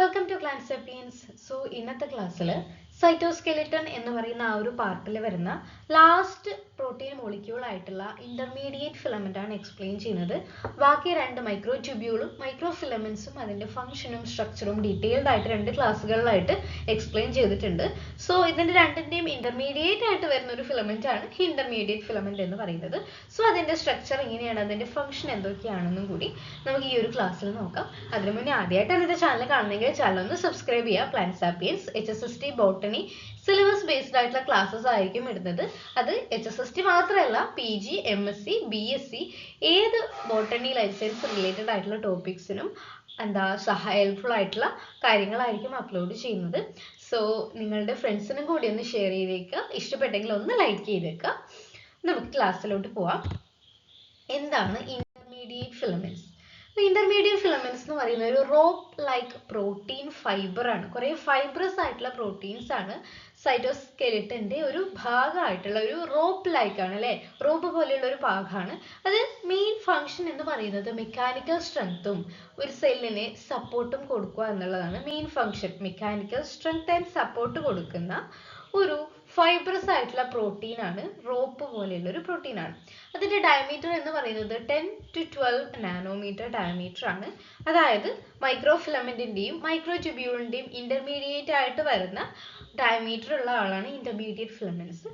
Welcome to class Sapiens. So ഇന്നത്തെ ക്ലാസ്സിൽ cytoskeleton എന്ന് പറയുന്ന ആ ഒരു പാർട്ടിൽ വരുന്ന ലാസ്റ്റ് പ്രോട്ടീൻ മോളിക്യൂൾ ആയിട്ടുള്ള ഇന്റർമീഡിയറ്റ് ഫിലമെന്റ് ആണ് എക്സ്പ്ലെയിൻ ചെയ്യുന്നത്. ബാക്കി രണ്ട് മൈക്രോ ട്യൂബ്യൂളും മൈക്രോ ഫിലമെന്റ്സും അതിന്റെ ഫംഗ്ഷനും സ്ട്രക്ചറും ഡീറ്റെയിൽഡ് ആയിട്ട് രണ്ട് ക്ലാസ്സുകളിലായിട്ട് എക്സ്പ്ലെയിൻ ചെയ്തിട്ടുണ്ട്. സോ ഇതിന്റെ രണ്ടിന്റെയും ഇന്റർമീഡിയറ്റ് ആയിട്ട് വരുന്ന ഒരു ഫിലമെന്റ് ആണ് ഇന്റർമീഡിയറ്റ് ഫിലമെന്റ് എന്ന് പറയുന്നത്. സോ അതിന്റെ സ്ട്രക്ചർ എങ്ങനെയാണ്, അതിന്റെ ഫംഗ്ഷൻ എന്തൊക്കെയാണെന്നും കൂടി നമുക്ക് ഈ ഒരു ക്ലാസ്സിൽ നോക്കാം. അതിനു മുന്നേ ആദ്യമായിട്ടാണ് എന്റെ ചാനൽ കാണുന്നെങ്കിൽ ചാനൽ ഒന്ന് സബ്സ്ക്രൈബ് ചെയ്യുക. Plant sapiens HSST botany syllabus based ആയിട്ടുള്ള ക്ലാസ്സസ് ആയിരിക്കും ഇടുന്നത്. അത് HSST മാത്രമല്ല, PG, MSc, BSc ഏത് ബോട്ടണി ലൈഫ് സയൻസ് റിലേറ്റഡ് ആയിട്ടുള്ള ടോപ്പിക്സിനും ഹെൽപ്ഫുൾ ആയിട്ടുള്ള കാര്യങ്ങളായിരിക്കും അപ്ലോഡ് ചെയ്യുന്നത്. സോ നിങ്ങളുടെ ഫ്രണ്ട്സിനും കൂടി ഒന്ന് ഷെയർ ചെയ്തേക്കുക. ഇഷ്ടപ്പെട്ടെങ്കിൽ ഒന്ന് ലൈക്ക് ചെയ്തേക്കുക. നമുക്ക് ക്ലാസ്സിലോട്ട് പോവാം. എന്താണ് ഇന്റർമീഡിയറ്റ് ഫിലമെന്റ്സ്? ഇന്റർമീഡിയറ്റ് ഫിലമെന്റ്സ് എന്ന് പറയുന്ന ഒരു റോപ്പ് ലൈക്ക് പ്രോട്ടീൻ ഫൈബർ ആണ്. കുറെ ഫൈബ്രസ് ആയിട്ടുള്ള പ്രോട്ടീൻസ് ആണ്. സൈറ്റോസ്കെലിറ്റന്റെ ഒരു ഭാഗമായിട്ടുള്ള ഒരു റോപ്പ് ലൈക്ക് ആണ് അല്ലെ, റോപ്പ് പോലെയുള്ള ഒരു ഭാഗമാണ്. അത് മെയിൻ ഫംഗ്ഷൻ എന്ന് പറയുന്നത് മെക്കാനിക്കൽ സ്ട്രെങ്ത്തും ഒരു സെല്ലിനെ സപ്പോർട്ടും കൊടുക്കുക എന്നുള്ളതാണ് main function. Mechanical strength and support കൊടുക്കുന്ന ഒരു ഫൈബ്രസ് ആയിട്ടുള്ള പ്രോട്ടീൻ ആണ്, റോപ്പ് പോലെയുള്ള ഒരു പ്രോട്ടീൻ ആണ്. അതിന്റെ ഡയമീറ്റർ എന്ന് പറയുന്നത് 10 to 12 നാനോമീറ്റർ ഡയമീറ്റർ ആണ്. അതായത് മൈക്രോ ഫിലമെന്റിന്റെയും മൈക്രോ ട്യൂബ്യൂളിന്റെയും ഇന്റർമീഡിയറ്റ് ആയിട്ട് വരുന്ന ഡയമീറ്റർ ഉള്ള ആളാണ് ഇന്റർമീഡിയറ്റ് ഫിലമെന്റ്സ്.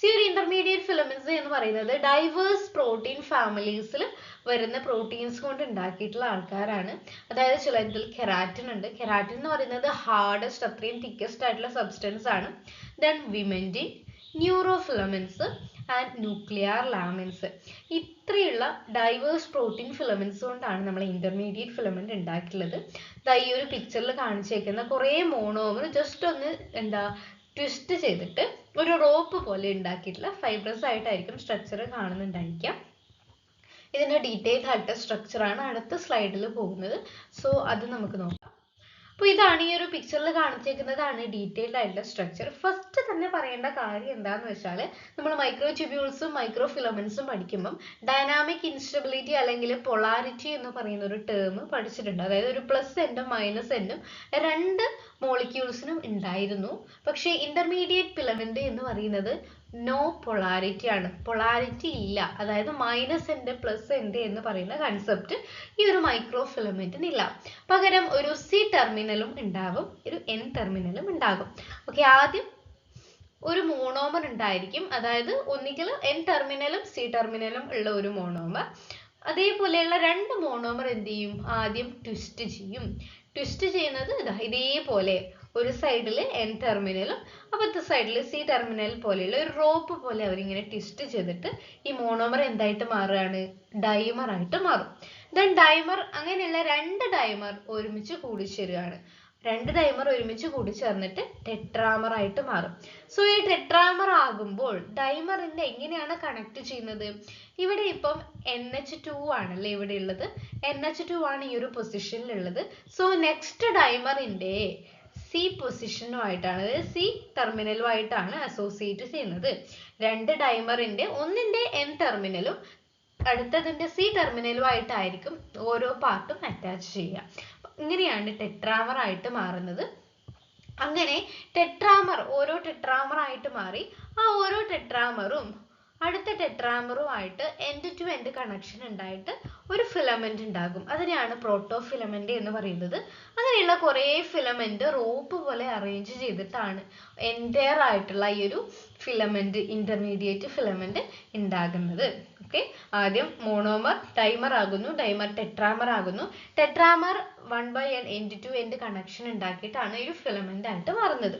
ഒരു ഇന്റർമീഡിയറ്റ് ഫിലമെന്റ്സ് എന്ന് പറയുന്നത് ഡൈവേഴ്സ് പ്രോട്ടീൻ ഫാമിലീസിൽ വരുന്ന പ്രോട്ടീൻസ് കൊണ്ട് ഉണ്ടാക്കിയിട്ടുള്ള ആൾക്കാരാണ്. അതായത് ചിലതിൽ കെരാറ്റിൻ ഉണ്ട്. കെരാറ്റിൻ എന്ന് പറയുന്നത് ഹാർഡസ്റ്റ്, അത്രയും തിക്കസ്റ്റ് ആയിട്ടുള്ള സബ്സ്റ്റൻസ് ആണ്. Then vimentin, neurofilaments and nuclear lamins. ഇത്രയുള്ള ഡൈവേഴ്സ് പ്രോട്ടീൻ ഫിലമെന്റ്സ് കൊണ്ടാണ് നമ്മൾ ഇന്റർമീഡിയറ്റ് ഫിലമെന്റ് ഉണ്ടാക്കിയിട്ടുള്ളത്. ഈ ഒരു പിക്ചറിൽ കാണിച്ചേക്കുന്ന കുറെ മോണോമർ ജസ്റ്റ് ഒന്ന് ട്വിസ്റ്റ് ചെയ്തിട്ട് ഒരു റോപ്പ് പോലെ ഉണ്ടാക്കിയിട്ടുള്ള ഫൈബ്രസ് ആയിട്ടായിരിക്കും സ്ട്രക്ചർ കാണുന്നുണ്ടായിരിക്കാം. ഇതിന്റെ ഡീറ്റെയിൽഡ് ആയിട്ട് സ്ട്രക്ചർ ആണ് അടുത്ത സ്ലൈഡിൽ പോകുന്നത്. സോ അത് നമുക്ക് നോക്കാം. അപ്പോൾ ഇതാണ് ഈ ഒരു പിക്ചറിൽ കാണിച്ചേക്കുന്നതാണ് ഡീറ്റെയിൽഡ് ആയിട്ടുള്ള സ്ട്രക്ചർ. ഫസ്റ്റ് തന്നെ പറയേണ്ട കാര്യം എന്താണെന്ന് വെച്ചാൽ, നമ്മൾ മൈക്രോ ട്യൂബ്യൂൾസും മൈക്രോ ഫിലമെന്റ്സും പഠിക്കുമ്പം ഡൈനാമിക് ഇൻസ്റ്റബിലിറ്റി അല്ലെങ്കിൽ പൊളാരിറ്റി എന്ന് പറയുന്ന ഒരു ടേം പഠിച്ചിട്ടുണ്ട്. അതായത് ഒരു പ്ലസ് എൻഡും മൈനസ് എൻഡും രണ്ട് മോളിക്യൂൾസിനും ഉണ്ടായിരുന്നു. പക്ഷേ ഇന്റർമീഡിയറ്റ് ഫിലമെന്റ് എന്ന് പറയുന്നത് നോ പൊളാരിറ്റി ആണ്, പൊളാരിറ്റി ഇല്ല. അതായത് മൈനസ് എൻഡ് പ്ലസ് എൻഡ് എന്ന് പറയുന്ന കൺസെപ്റ്റ് ഈ ഒരു മൈക്രോ ഫിലമെന്റിന് ഇല്ല. പകരം ഒരു C ടെർമിനലും ഉണ്ടാകും, ഒരു N ടെർമിനലും ഉണ്ടാകും. ഓക്കെ, ആദ്യം ഒരു മോണോമർ ഉണ്ടായിരിക്കും. അതായത് ഒന്നുകിൽ N ടെർമിനലും C ടെർമിനലും ഉള്ള ഒരു മോണോമർ. അതേപോലെയുള്ള രണ്ട് മോണോമർ എന്ത് ചെയ്യും, ആദ്യം ട്വിസ്റ്റ് ചെയ്യും. ട്വിസ്റ്റ് ചെയ്യുന്നത് ഇതേപോലെ ഒരു സൈഡിൽ N ടെർമിനലും അപ്പുറത്തെ സൈഡിൽ C ടെർമിനൽ പോലെയുള്ള ഒരു റോപ്പ് പോലെ അവരിങ്ങനെ ട്വിസ്റ്റ് ചെയ്തിട്ട് ഈ മോണോമർ എന്തായിട്ട് മാറുകയാണ്, ഡൈമർ ആയിട്ട് മാറും. ദെൻ ഡൈമർ, അങ്ങനെയുള്ള രണ്ട് ഡൈമർ ഒരുമിച്ച് കൂടിച്ചേരുകയാണ്. രണ്ട് ഡൈമർ ഒരുമിച്ച് കൂടിച്ചേർന്നിട്ട് ടെട്രാമർ ആയിട്ട് മാറും. സോ ഈ ടെട്രാമർ ആകുമ്പോൾ ഡൈമറിന്റെ എങ്ങനെയാണ് കണക്ട് ചെയ്യുന്നത്? ഇവിടെ ഇപ്പം NH2 ആണല്ലേ ഇവിടെ ഉള്ളത്. NH2 ആണ് ഈ ഒരു പൊസിഷനിലുള്ളത്. സോ നെക്സ്റ്റ് ഡൈമറിന്റെ C പൊസിഷനുമായിട്ടാണ്, അതായത് C ടെർമിനലുമായിട്ടാണ് അസോസിയേറ്റ് ചെയ്യുന്നത്. രണ്ട് ഡൈമറിന്റെ ഒന്നിന്റെ N ടെർമിനലും അടുത്തതിന്റെ C ടെർമിനലുമായിട്ടായിരിക്കും ഓരോ പാർട്ടും അറ്റാച്ച് ചെയ്യുക. ഇങ്ങനെയാണ് ടെട്രാമർ ആയിട്ട് മാറുന്നത്. അങ്ങനെ ടെട്രാമർ ഓരോ ടെട്രാമർ ആയിട്ട് മാറി ആ ഓരോ ടെട്രാമറും അടുത്ത ടെട്രാമറുമായിട്ട് എൻഡ് ടു എൻഡ് കണക്ഷൻ ഉണ്ടായിട്ട് ഒരു ഫിലമെന്റ് ഉണ്ടാകും. അതിനെയാണ് പ്രോട്ടോ ഫിലമെന്റ് എന്ന് പറയുന്നത്. അങ്ങനെയുള്ള കുറേ ഫിലമെന്റ് റോപ്പ് പോലെ അറേഞ്ച് ചെയ്തിട്ടാണ് എൻറ്റയർ ആയിട്ടുള്ള ഈ ഒരു ഫിലമെന്റ്, ഇന്റർമീഡിയറ്റ് ഫിലമെന്റ് ഉണ്ടാകുന്നത്. ഓക്കെ, ആദ്യം മോണോമർ ഡൈമർ ആകുന്നു, ഡൈമർ ടെട്രാമർ ആകുന്നു, tetramer 1/n end to end connection ഉണ്ടാക്കിയിട്ടാണ് ഈ ഒരു ഫിലമെന്റ് ആയിട്ട് മാറുന്നത്.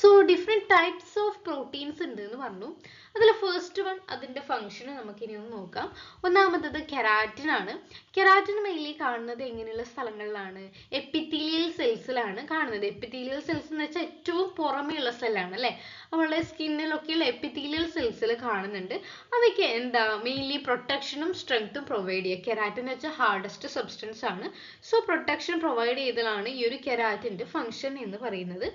So different types of proteins ഉണ്ട് എന്ന് പറഞ്ഞു. അതിൽ ഫസ്റ്റ് വൺ, അതിന്റെ ഫംഗ്ഷൻ നമുക്ക് ഇനി ഒന്ന് നോക്കാം. ഒന്നാമത്തത് കെരാറ്റിൻ ആണ്. കെരാറ്റിൻ മെയിൻലി കാണുന്നത് എങ്ങനെയുള്ള സ്ഥലങ്ങളിലാണ്? എപ്പിത്തീലിയൽ സെൽസിലാണ് കാണുന്നത്. എപ്പിത്തീലിയൽ സെൽസ് എന്ന് വെച്ചാൽ ഏറ്റവും പുറമെയുള്ള സെല്ലാണ് അല്ലെ. നമ്മളുടെ സ്കിന്നിലൊക്കെയുള്ള എപ്പിത്തീലിയൽ സെൽസിൽ കാണുന്നുണ്ട്. അവയ്ക്ക് എന്താ മെയിൻലി പ്രൊട്ടക്ഷനും സ്ട്രെങ്ത്തും പ്രൊവൈഡ് ചെയ്യുക. കെരാറ്റിൻ എന്ന് വെച്ചാൽ ഹാർഡസ്റ്റ് സബ്സ്റ്റൻസ് ആണ്. സോ പ്രൊട്ടക്ഷൻ പ്രൊവൈഡ് ചെയ്തതാണ് ഈ ഒരു കെരാറ്റിൻ്റെ ഫംഗ്ഷൻ എന്ന് പറയുന്നത്.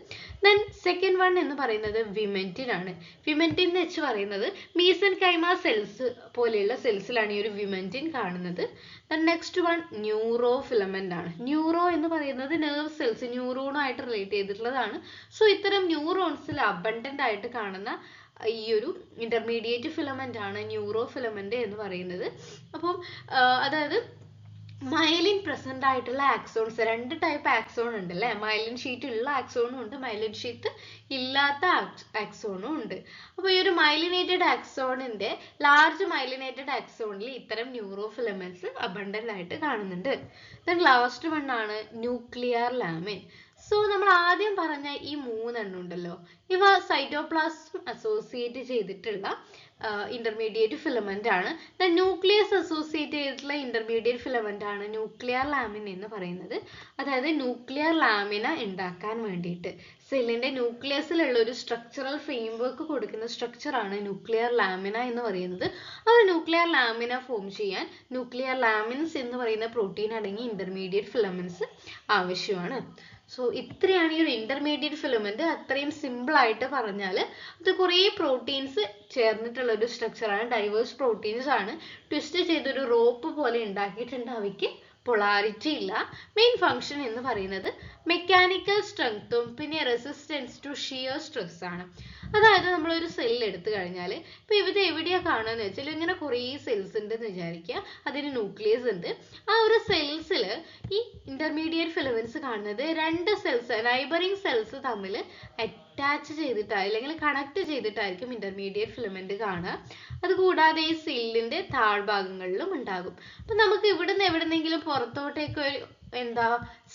ദെൻ സെക്കൻഡ് വൺ എന്ന് പറയുന്നത് വിമെന്റിൻ ആണ്. വിമെന്റിൻ എന്ന് വെച്ച് പറയുന്നത് മീസെൻകൈമ സെൽസ് പോലെയുള്ള സെൽസിലാണ് ഈ ഒരു വിമെന്റിൻ കാണുന്നത്. Then next one neuro filament ആണ്. ന്യൂറോ എന്ന് പറയുന്നത് നെർവ് സെൽസ്, ന്യൂറോണുമായിട്ട് റിലേറ്റ് ചെയ്തിട്ടുള്ളതാണ്. സോ ഇത്തരം ന്യൂറോൺസിൽ അബണ്ടന്റ് ആയിട്ട് കാണുന്ന ഈ ഒരു ഇന്റർമീഡിയറ്റ് ഫിലമെന്റ് ആണ് ന്യൂറോ ഫിലമെന്റ് എന്ന് പറയുന്നത്. അപ്പം അതായത് മൈലിൻ പ്രസന്റ് ആയിട്ടുള്ള ആക്സോൺസ്, രണ്ട് ടൈപ്പ് ആക്സോൺ ഉണ്ട് അല്ലേ. മൈലിൻ ഷീറ്റ് ഉള്ള ആക്സോണും ഉണ്ട്, മൈലിൻ ഷീറ്റ് ഇല്ലാത്ത ആക്സോണും ഉണ്ട്. അപ്പോൾ ഈ ഒരു മൈലിനേറ്റഡ് ആക്സോണിന്റെ ലാർജ് മൈലിനേറ്റഡ് ആക്സോണിൽ ഇത്തരം ന്യൂറോ ഫിലമെന്റ്സ് അബണ്ടന്റ് ആയിട്ട് കാണുന്നുണ്ട്. ദെൻ ലാസ്റ്റ് വൺ ആണ് ന്യൂക്ലിയർ ലാമിൻ. സോ നമ്മൾ ആദ്യം പറഞ്ഞ ഈ മൂന്നെണ്ണം ഉണ്ടല്ലോ, ഇവ സൈറ്റോപ്ലാസം അസോസിയേറ്റ് ചെയ്തിട്ടുള്ള ഇന്റർമീഡിയറ്റ് ഫിലമെന്റ് ആണ്. ദ ന്യൂക്ലിയസ് അസോസിയേറ്റ് ചെയ്തിട്ടുള്ള ഇന്റർമീഡിയറ്റ് ഫിലമെന്റ് ആണ് ന്യൂക്ലിയർ ലാമിൻ എന്ന് പറയുന്നത്. അതായത് ന്യൂക്ലിയർ ലാമിന ഉണ്ടാക്കാൻ വേണ്ടിയിട്ട് സെല്ലിന്റെ ന്യൂക്ലിയസിലുള്ള ഒരു സ്ട്രക്ചറൽ ഫ്രെയിംവർക്ക് കൊടുക്കുന്ന സ്ട്രക്ചറാണ് ന്യൂക്ലിയർ ലാമിന എന്ന് പറയുന്നത്. ആ ഒരു ന്യൂക്ലിയർ ലാമിന ഫോം ചെയ്യാൻ ന്യൂക്ലിയർ ലാമിൻസ് എന്ന് പറയുന്ന പ്രോട്ടീൻ അടങ്ങിയ ഇന്റർമീഡിയറ്റ് ഫിലമെന്റ്സ് ആവശ്യമാണ്. സോ ഇത്രയാണ് ഈ ഒരു ഇന്റർമീഡിയറ്റ് ഫിലമെന്റ്. അത്രയും സിമ്പിൾ ആയിട്ട് പറഞ്ഞാൽ അത് കുറേ പ്രോട്ടീൻസ് ചേർന്നിട്ടുള്ള ഒരു സ്ട്രക്ചറാണ്. ഡൈവേഴ്സ് പ്രോട്ടീൻസ് ആണ്. ട്വിസ്റ്റ് ചെയ്തൊരു റോപ്പ് പോലെ ഉണ്ടാക്കിയിട്ടുണ്ട്. അവയ്ക്ക് പൊളാരിറ്റി ഇല്ല. മെയിൻ ഫംഗ്ഷൻ എന്ന് പറയുന്നത് മെക്കാനിക്കൽ സ്ട്രെങ്ത്തും പിന്നെ റെസിസ്റ്റൻസ് ടു ഷിയർ സ്ട്രെസ് ആണ്. അതായത് നമ്മളൊരു സെല്ല് എടുത്തു കഴിഞ്ഞാൽ ഇപ്പോൾ ഇവിടെ എവിടെയാണ് കാണുകയെന്ന് വെച്ചാൽ ഇങ്ങനെ കുറേ സെൽസ് ഉണ്ടെന്ന് വിചാരിക്കുക. അതിന് ന്യൂക്ലിയസ് ഉണ്ട്. ആ ഒരു സെൽസിൽ ഈ ഇന്റർമീഡിയറ്റ് ഫിലമെന്റ്സ് കാണുന്നത് രണ്ട് സെൽസ്, നൈബറിങ് സെൽസ് തമ്മിൽ അറ്റാച്ച് ചെയ്തിട്ടായി അല്ലെങ്കിൽ കണക്ട് ചെയ്തിട്ടായിരിക്കും ഇന്റർമീഡിയറ്റ് ഫിലമെന്റ് കാണുക. അതുകൂടാതെ ഈ സെല്ലിന്റെ താഴ്ഭാഗങ്ങളിലും ഉണ്ടാകും. അപ്പം നമുക്ക് ഇവിടുന്ന് എവിടെന്നെങ്കിലും പുറത്തോട്ടേക്ക്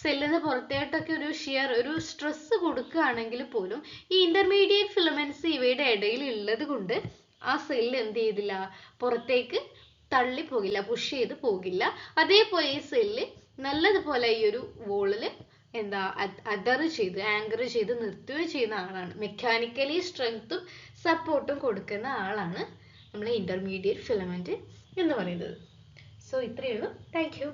സെല്ലിന് പുറത്തോട്ടൊക്കെ ഒരു ഷിയർ, ഒരു സ്ട്രെസ് കൊടുക്കുകയാണെങ്കിൽ പോലും ഈ ഇന്റർമീഡിയറ്റ് ഫിലമെന്റ്സ് ഇവയുടെ ഇടയിൽ ഉള്ളത് കൊണ്ട് ആ സെല്ല് എന്ത് ചെയ്തില്ല, പുറത്തേക്ക് തള്ളി പോകില്ല, പുഷ് ചെയ്ത് പോകില്ല. അതേപോലെ ഈ സെല്ല് നല്ലതുപോലെ ഈ ഒരു വോളില് ആങ്കർ ചെയ്ത് നിർത്തുകയും ചെയ്യുന്ന ആളാണ്. മെക്കാനിക്കലി സ്ട്രെങ്ത്തും സപ്പോർട്ടും കൊടുക്കുന്ന ആളാണ് നമ്മളെ ഇന്റർമീഡിയറ്റ് ഫിലമെന്റ് എന്ന് പറയുന്നത്. സോ ഇത്രയേ ഉള്ളൂ. Thank you.